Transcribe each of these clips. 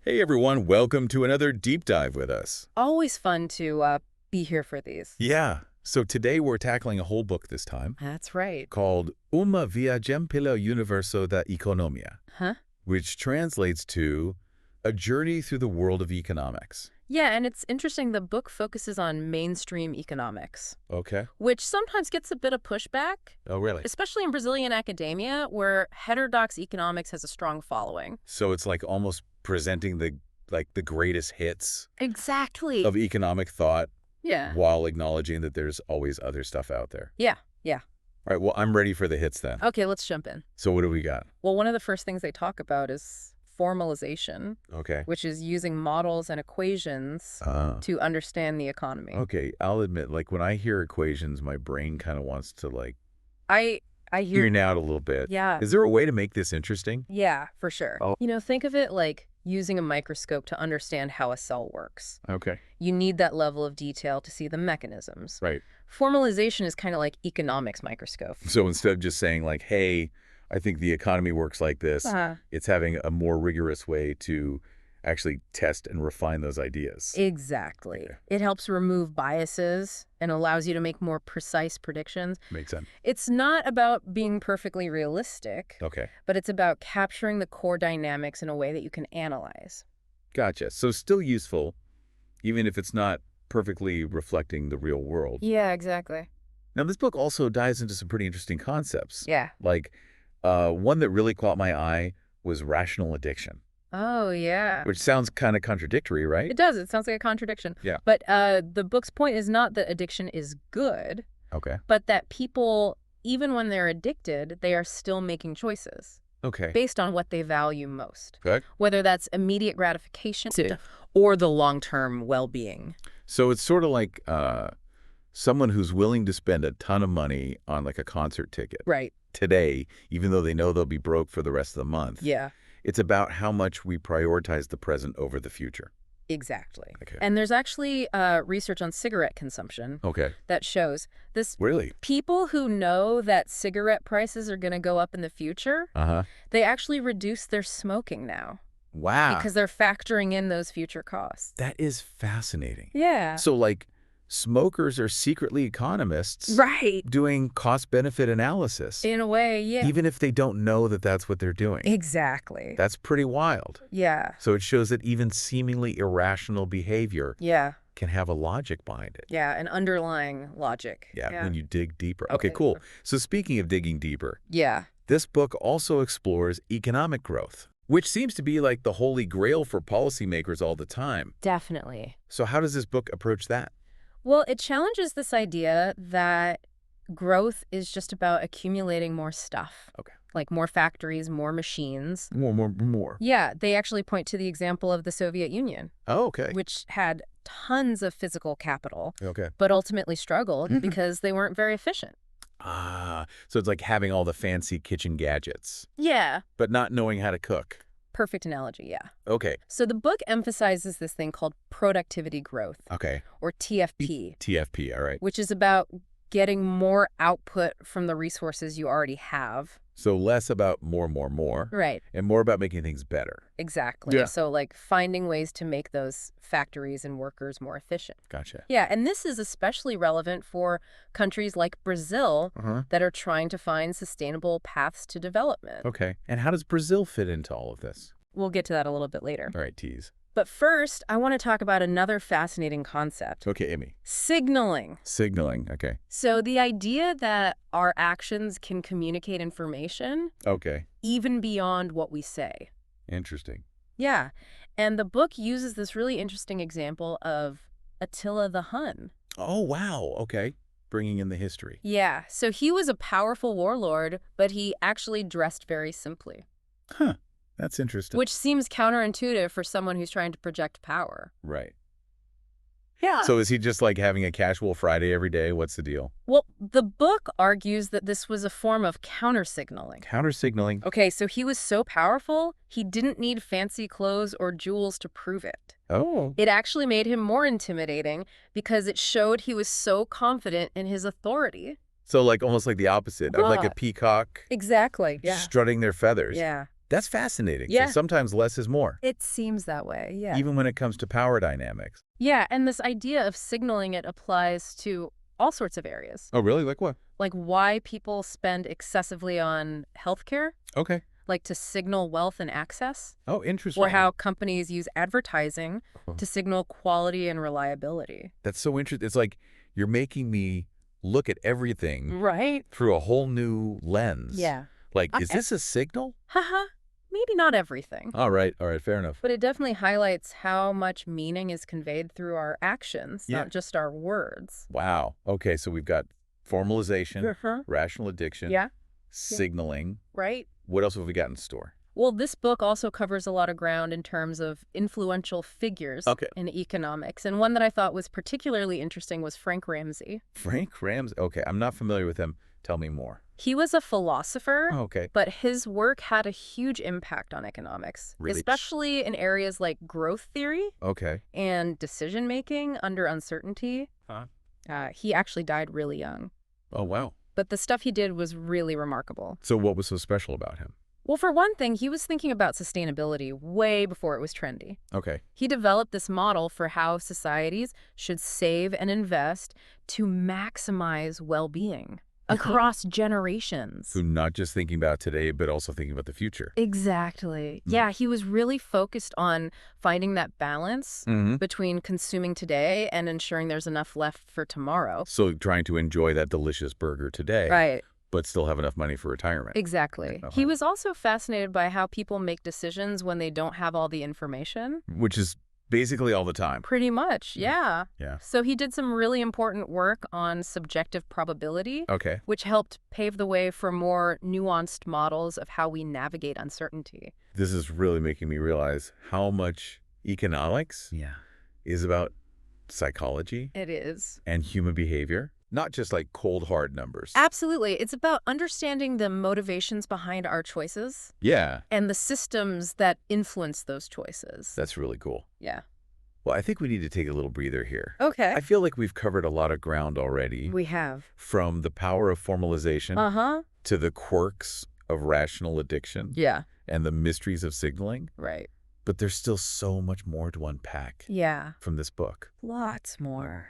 Hey everyone, welcome to another deep dive with us. Always fun to be here for these. Yeah, so today we're tackling a whole book this time That's right. called Viagem, pelo Universo da Economia, Huh? which translates to A Journey Through the World of Economics. Yeah, and it's interesting the book focuses on mainstream economics, Okay. which sometimes gets a bit of pushback, Oh, really? especially in Brazilian academia, where heterodox economics has a strong following. So it's like almost presenting the greatest hits Exactly. of economic thought Yeah. while acknowledging that there's always other stuff out there. Yeah, yeah. All right, well, I'm ready for the hits then. Okay, let's jump in. So what do we got? Well, one of the first things they talk about is formalization, Okay. which is using models and equations to understand the economy. Okay, I'll admit, like, when I hear equations, my brain kind of wants to, like, I hear. tune out a little bit. Yeah. Is there a way to make this interesting? Yeah, for sure. Oh. Think of it like using a microscope to understand how a cell works. Okay. You need that level of detail to see the mechanisms. Right. Formalization is kind of like economics microscope. So instead of just saying, like, hey, I think the economy works like this, it's having a more rigorous way to actually test and refine those ideas. Exactly. Okay. It helps remove biases and allows you to make more precise predictions. Makes sense. It's not about being perfectly realistic, Okay. but it's about capturing the core dynamics in a way that you can analyze. Gotcha. So still useful, even if it's not perfectly reflecting the real world. Yeah, exactly. Now, this book also dives into some pretty interesting concepts. Yeah. Like, one that really caught my eye was rational addiction, Oh, yeah. which sounds kind of contradictory, right? It does. It sounds like a contradiction. Yeah. But the book's point is not that addiction is good, Okay. but that people, even when they're addicted, they are still making choices Okay. based on what they value most, Okay. whether that's immediate gratification or the long-term well-being. So it's sort of like someone who's willing to spend a ton of money on like a concert ticket Right. today, even though they know they'll be broke for the rest of the month. Yeah, It's about how much we prioritize the present over the future. exactly. Okay. And there's actually research on cigarette consumption Okay. that shows this. Really? People who know that cigarette prices are going to go up in the future, Uh-huh. they actually reduce their smoking now. Wow. Because they're factoring in those future costs. That is fascinating. Yeah. So like smokers are secretly economists Right. doing cost-benefit analysis, In a way, yeah. even if they don't know that that's what they're doing. Exactly. That's pretty wild. Yeah. So it shows that even seemingly irrational behavior Yeah. can have a logic behind it. Yeah. An underlying logic. Yeah, when you dig deeper. Okay, Okay. cool. So speaking of digging deeper, Yeah. this book also explores economic growth, which seems to be like the holy grail for policymakers all the time. Definitely. So how does this book approach that? Well, it challenges this idea that growth is just about accumulating more stuff. Okay. Like more factories, more machines. More. Yeah. They actually point to the example of the Soviet Union, Oh, okay. which had tons of physical capital, Okay. but ultimately struggled because they weren't very efficient. Ah, so it's like having all the fancy kitchen gadgets, Yeah. but not knowing how to cook. Perfect analogy, yeah. Okay. So the book emphasizes this thing called productivity growth, Okay. or TFP, TFP, all right. which is about getting more output from the resources you already have. So less about more, Right, and more about making things better. exactly. Yeah. So like finding ways to make those factories and workers more efficient. Gotcha. Yeah, and this is especially relevant for countries like Brazil Uh-huh. that are trying to find sustainable paths to development. Okay. And how does Brazil fit into all of this? We'll get to that a little bit later. All right, tease. But first, I want to talk about another fascinating concept. Okay, Amy. Signaling. Signaling. Okay. So the idea that our actions can communicate information Okay. even beyond what we say. Interesting. Yeah. And the book uses this really interesting example of Attila the Hun. Oh, wow. Okay. Bringing in the history. Yeah. So he was a powerful warlord, but he actually dressed very simply, Huh. That's interesting. which seems counterintuitive for someone who's trying to project power. Right. Yeah. So is he just like having a casual Friday every day? What's the deal? Well, the book argues that this was a form of counter-signaling. Counter-signaling. Okay, so he was so powerful, he didn't need fancy clothes or jewels to prove it. Oh. It actually made him more intimidating because it showed he was so confident in his authority. So like almost like the opposite of like a Yeah. peacock Exactly. strutting their feathers. Yeah. That's fascinating. Yeah. So sometimes less is more. It seems that way, yeah. Even when it comes to power dynamics. Yeah, and this idea of signaling it applies to all sorts of areas. Oh, really? Like what? Like why people spend excessively on healthcare, Okay. like to signal wealth and access, Oh, interesting. or how companies use advertising to signal quality and reliability. That's so interesting. It's like you're making me look at everything Right? through a whole new lens. Yeah. Like, is this a signal? Haha. Maybe not everything. All right, fair enough. But it definitely highlights how much meaning is conveyed through our actions, Yeah. not just our words. Wow. Okay, so we've got formalization, Uh-huh. rational addiction, Yeah. signaling. Right? What else have we got in store? Well, this book also covers a lot of ground in terms of influential figures in economics. And one that I thought was particularly interesting was Frank Ramsey. Frank Ramsey? Okay, I'm not familiar with him. Tell me more. He was a philosopher, Okay. but his work had a huge impact on economics, Really? especially in areas like growth theory Okay. and decision-making under uncertainty. Huh? He actually died really young. Oh, wow. But the stuff he did was really remarkable. So what was so special about him? Well, for one thing, he was thinking about sustainability way before it was trendy. Okay. He developed this model for how societies should save and invest to maximize well-being across generations. So not just thinking about today, but also thinking about the future. Exactly. Yeah, he was really focused on finding that balance between consuming today and ensuring there's enough left for tomorrow. So trying to enjoy that delicious burger today. Right. But still have enough money for retirement. Exactly. He was also fascinated by how people make decisions when they don't have all the information. Which is basically all the time. Pretty much, yeah. Yeah. So he did some really important work on subjective probability, Okay. which helped pave the way for more nuanced models of how we navigate uncertainty. This is really making me realize how much economics is about psychology It is. and human behavior. Not just like cold, hard numbers. Absolutely. It's about understanding the motivations behind our choices. Yeah. And the systems that influence those choices. That's really cool. Yeah. Well, I think we need to take a little breather here. Okay. I feel like we've covered a lot of ground already. We have. From the power of formalization to the quirks of rational addiction and the mysteries of signaling. Right. But there's still so much more to unpack from this book. Lots more.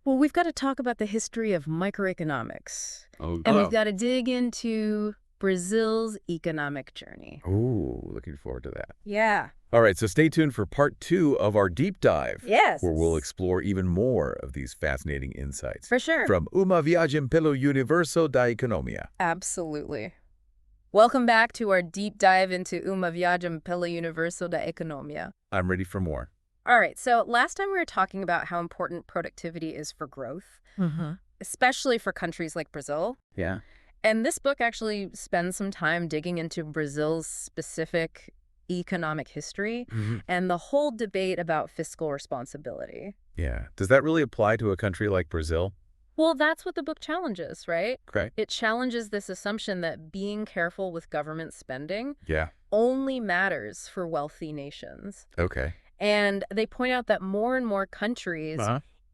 Well, we've got to talk about the history of microeconomics. And we've got to dig into Brazil's economic journey. Ooh, looking forward to that. Yeah. All right, so stay tuned for part 2 of our deep dive. Yes. Where we'll explore even more of these fascinating insights. For sure. From Viagem, pelo Universo da Economia. Absolutely. Welcome back to our deep dive into Viagem, pelo Universo da Economia. I'm ready for more. All right, so last time we were talking about how important productivity is for growth, especially for countries like Brazil. Yeah. And this book actually spends some time digging into Brazil's specific economic history and the whole debate about fiscal responsibility. Yeah. Does that really apply to a country like Brazil? Well, that's what the book challenges, right? Okay. It challenges this assumption that being careful with government spending only matters for wealthy nations. Okay. And they point out that more and more countries,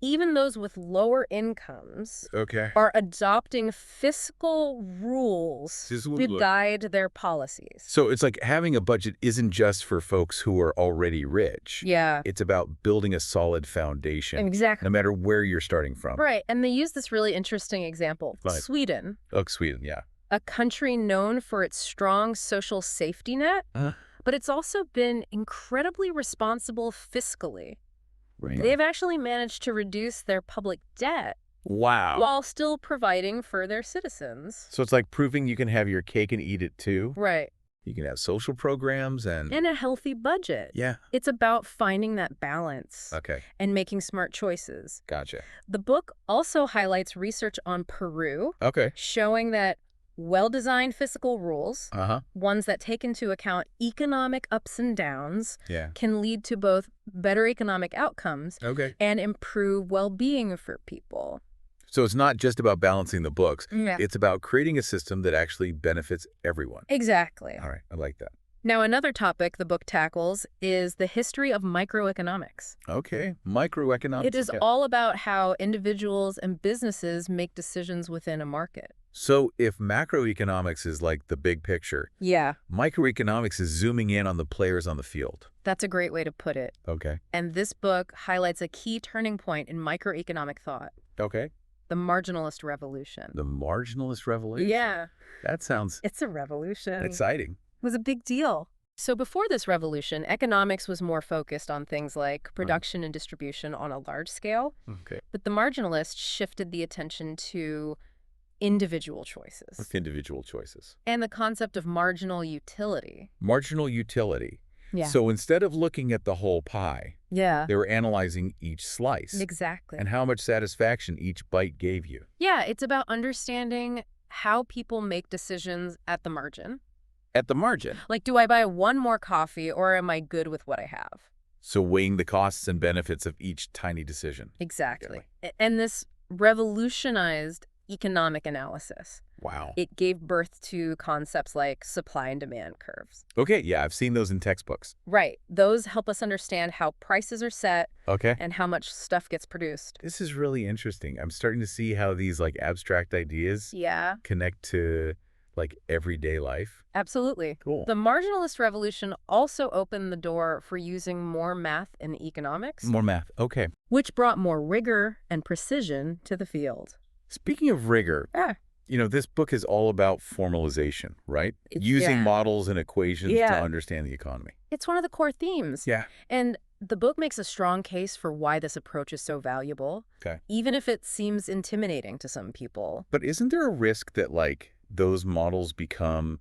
even those with lower incomes, are adopting fiscal rules to guide their policies. So it's like having a budget isn't just for folks who are already rich. Yeah. It's about building a solid foundation. Exactly. No matter where you're starting from. Right. And they use this really interesting example. Sweden. Oh, Sweden, yeah. A country known for its strong social safety net. But it's also been incredibly responsible fiscally. Right. They've actually managed to reduce their public debt. Wow. While still providing for their citizens. So it's like proving you can have your cake and eat it too. Right. You can have social programs and a healthy budget. Yeah. It's about finding that balance. Okay. And making smart choices. Gotcha. The book also highlights research on Peru. Okay. Showing that well-designed fiscal rules, ones that take into account economic ups and downs, can lead to both better economic outcomes and improve well-being for people. So it's not just about balancing the books. It's about creating a system that actually benefits everyone. Exactly. All right. I like that. Now, another topic the book tackles is the history of microeconomics. Okay. Microeconomics. It is all about how individuals and businesses make decisions within a market. So if macroeconomics is like the big picture, Yeah, microeconomics is zooming in on the players on the field. that's a great way to put it. Okay. And this book highlights a key turning point in microeconomic thought, Okay. the marginalist revolution. The marginalist revolution. Yeah. That sounds It's a revolution. exciting. It was a big deal. So before this revolution, economics was more focused on things like production and distribution on a large scale. Okay. But the marginalists shifted the attention to individual choices. With individual choices. And the concept of marginal utility. Marginal utility. Yeah. So instead of looking at the whole pie, Yeah. they were analyzing each slice. Exactly. And how much satisfaction each bite gave you. Yeah, it's about understanding how people make decisions at the margin. At the margin. Like, do I buy one more coffee or am I good with what I have? So weighing the costs and benefits of each tiny decision. Exactly. And this revolutionized economic analysis. Wow. It gave birth to concepts like supply and demand curves. Okay, yeah, I've seen those in textbooks. Right. Those help us understand how prices are set Okay. and how much stuff gets produced. This is really interesting. I'm starting to see how these like abstract ideas Yeah, connect to like everyday life. absolutely. Cool. The marginalist revolution also opened the door for using more math in economics, More math. Okay. which brought more rigor and precision to the field. Speaking of rigor, Yeah. this book is all about formalization, right? Using yeah. models and equations Yeah. to understand the economy. It's one of the core themes. Yeah. And the book makes a strong case for why this approach is so valuable, Okay. even if it seems intimidating to some people. But isn't there a risk that like those models become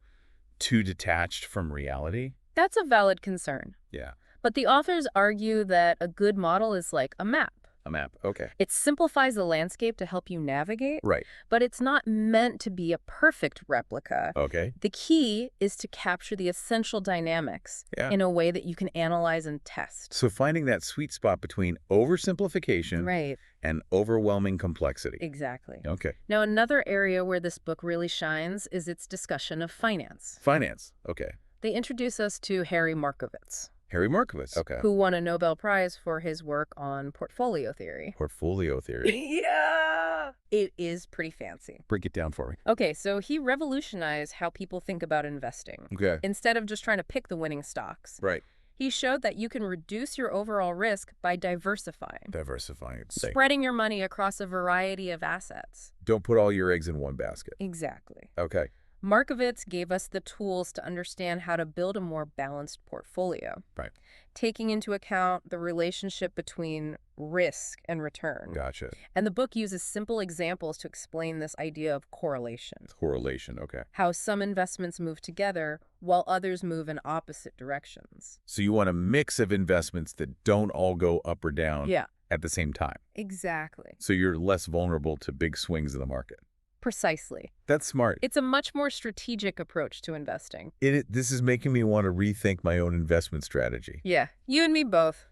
too detached from reality? That's a valid concern. Yeah. But the authors argue that a good model is like a map. A map. Okay. It simplifies the landscape to help you navigate, Right. but it's not meant to be a perfect replica. Okay. The key is to capture the essential dynamics Yeah. in a way that you can analyze and test. So finding that sweet spot between oversimplification Right, and overwhelming complexity. exactly. Okay. Now, another area where this book really shines is its discussion of finance. Finance. Okay. They introduce us to Harry Markowitz, Harry Markowitz. Okay. who won a Nobel Prize for his work on portfolio theory. Portfolio theory. Yeah! It is pretty fancy. Break it down for me. Okay, so he revolutionized how people think about investing. Okay. Instead of just trying to pick the winning stocks, Right. he showed that you can reduce your overall risk by diversifying. Diversifying. Spreading your money across a variety of assets. Don't put all your eggs in one basket. Exactly. Okay. Markowitz gave us the tools to understand how to build a more balanced portfolio, Right. taking into account the relationship between risk and return. Gotcha. And the book uses simple examples to explain this idea of correlation. Correlation. Okay. How some investments move together while others move in opposite directions. So you want a mix of investments that don't all go up or down Yeah, at the same time. exactly. So you're less vulnerable to big swings in the market. Precisely. That's smart. It's a much more strategic approach to investing. This is making me want to rethink my own investment strategy. Yeah, you and me both.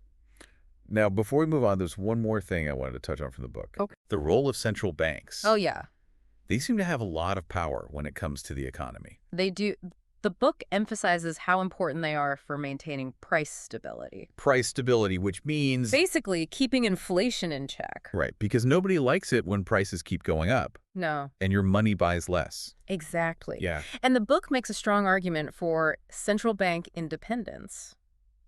Now, before we move on, there's one more thing I wanted to touch on from the book. Okay. The role of central banks. Oh, yeah. They seem to have a lot of power when it comes to the economy. They do. The book emphasizes how important they are for maintaining price stability. Price stability, which means... Basically, keeping inflation in check. Right, because nobody likes it when prices keep going up No. and your money buys less. Exactly. Yeah. And the book makes a strong argument for central bank independence.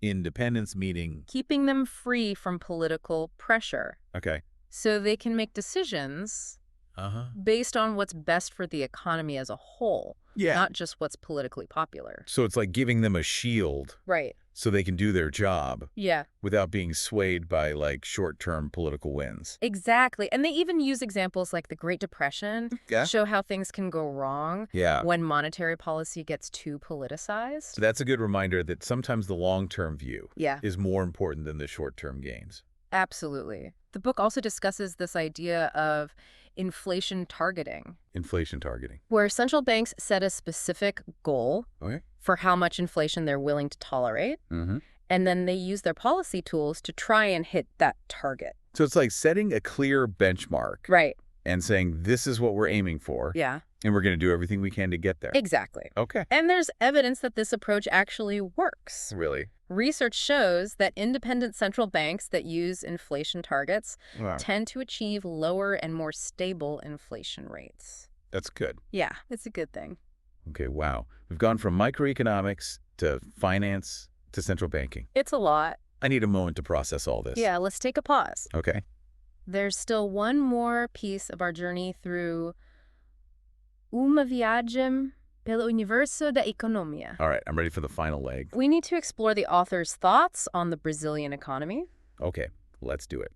Independence meaning... Keeping them free from political pressure. Okay. So they can make decisions Uh-huh. based on what's best for the economy as a whole. Yeah. Not just what's politically popular. So it's like giving them a shield Right. so they can do their job Yeah, without being swayed by like short-term political wins. exactly. And they even use examples like the Great Depression Yeah. to show how things can go wrong Yeah. when monetary policy gets too politicized. So that's a good reminder that sometimes the long-term view Yeah, is more important than the short-term gains. absolutely. The book also discusses this idea of inflation targeting, Inflation targeting. where central banks set a specific goal Okay. for how much inflation they're willing to tolerate, Mm-hmm. and then they use their policy tools to try and hit that target. So it's like setting a clear benchmark Right. and saying this is what we're aiming for, Yeah, and we're going to do everything we can to get there. exactly. Okay. And there's evidence that this approach actually works. Really? Research shows that independent central banks that use inflation targets Wow. tend to achieve lower and more stable inflation rates. That's good. Yeah, it's a good thing. Okay, wow. We've gone from microeconomics to finance to central banking. It's a lot. I need a moment to process all this. Yeah, let's take a pause. Okay. There's still one more piece of our journey through Viagem, pelo Universo da Economia. All right, I'm ready for the final leg. We need to explore the author's thoughts on the Brazilian economy. Okay, let's do it.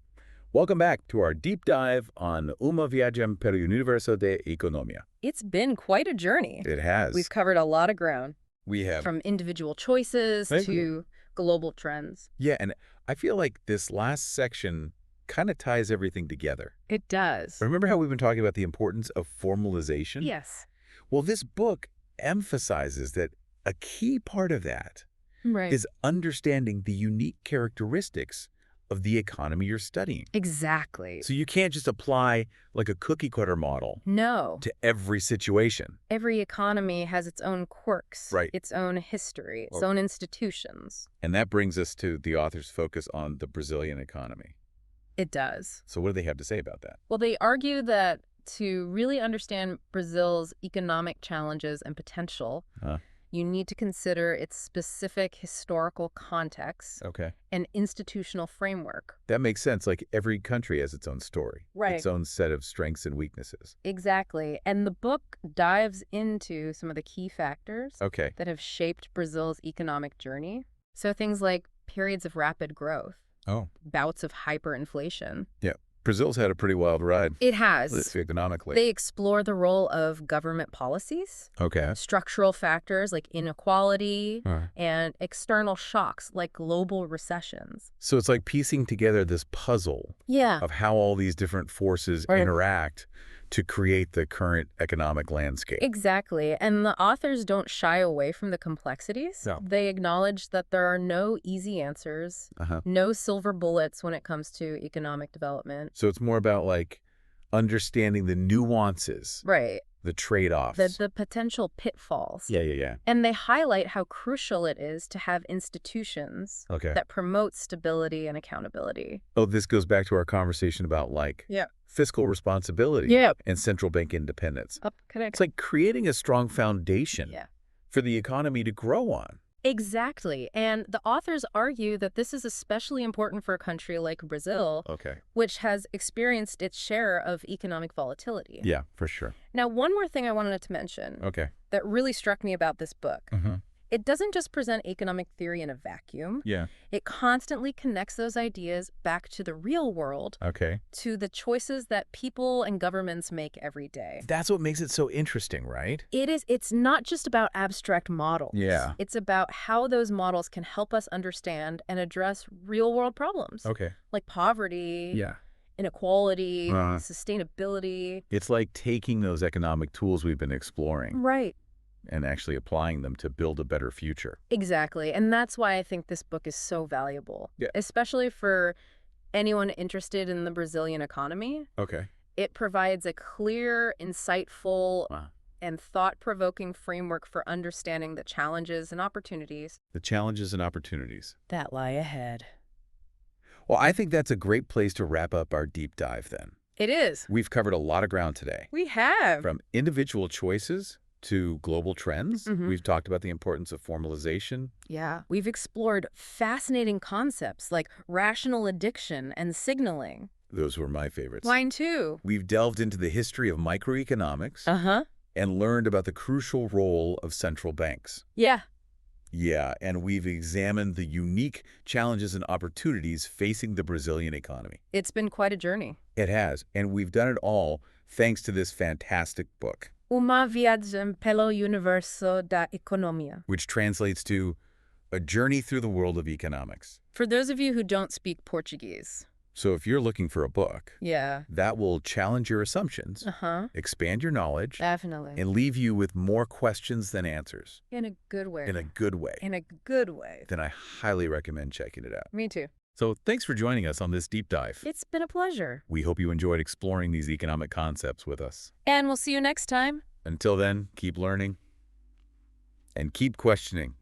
Welcome back to our deep dive on Viagem, pelo Universo da Economia. It's been quite a journey. It has. We've covered a lot of ground. We have. From individual choices to global trends. Yeah, and I feel like this last section kind of ties everything together. It does. Remember how we've been talking about the importance of formalization? Yes. Well, this book emphasizes that a key part of that is understanding the unique characteristics of the economy you're studying. Exactly. So you can't just apply like a cookie-cutter model to every situation. Every economy has its own quirks, its own history, its own institutions. And that brings us to the author's focus on the Brazilian economy. It does. So what do they have to say about that? Well, they argue that to really understand Brazil's economic challenges and potential, you need to consider its specific historical context and institutional framework. That makes sense. Like every country has its own story, its own set of strengths and weaknesses. Exactly. And the book dives into some of the key factors that have shaped Brazil's economic journey. So things like periods of rapid growth, bouts of hyperinflation. Yeah. Brazil's had a pretty wild ride. It has. Economically. They explore the role of government policies, structural factors like inequality, and external shocks like global recessions. So it's like piecing together this puzzle of how all these different forces interact to create the current economic landscape. Exactly. And the authors don't shy away from the complexities. No. They acknowledge that there are no easy answers, no silver bullets when it comes to economic development. So it's more about like understanding the nuances. The trade-offs. The potential pitfalls. Yeah. And they highlight how crucial it is to have institutions that promote stability and accountability. Oh, this goes back to our conversation about like fiscal responsibility and central bank independence. It's like creating a strong foundation for the economy to grow on. Exactly. And the authors argue that this is especially important for a country like Brazil, which has experienced its share of economic volatility. Yeah, for sure. Now, one more thing I wanted to mention that really struck me about this book. It doesn't just present economic theory in a vacuum. It constantly connects those ideas back to the real world, to the choices that people and governments make every day. That's what makes it so interesting, right? It is. It's not just about abstract models. Yeah. It's about how those models can help us understand and address real-world problems. Like poverty, inequality, sustainability. It's like taking those economic tools we've been exploring. And actually applying them to build a better future. Exactly. And that's why I think this book is so valuable, especially for anyone interested in the Brazilian economy. It provides a clear, insightful, and thought-provoking framework for understanding the challenges and opportunities. That lie ahead. Well, I think that's a great place to wrap up our deep dive then. It is. We've covered a lot of ground today. We have. From individual choices to global trends. We've talked about the importance of formalization. Yeah. We've explored fascinating concepts like rational addiction and signaling. Those were my favorites. Mine too. We've delved into the history of microeconomics. And learned about the crucial role of central banks. Yeah, and we've examined the unique challenges and opportunities facing the Brazilian economy. It's been quite a journey. It has, and we've done it all thanks to this fantastic book. Viagem, pelo Universo da Economia. Which translates to A Journey Through the World of Economics. For those of you who don't speak Portuguese. So if you're looking for a book that will challenge your assumptions, expand your knowledge, and leave you with more questions than answers. In a good way. Then I highly recommend checking it out. Me too. So thanks for joining us on this deep dive. It's been a pleasure. We hope you enjoyed exploring these economic concepts with us. And we'll see you next time. Until then, keep learning and keep questioning.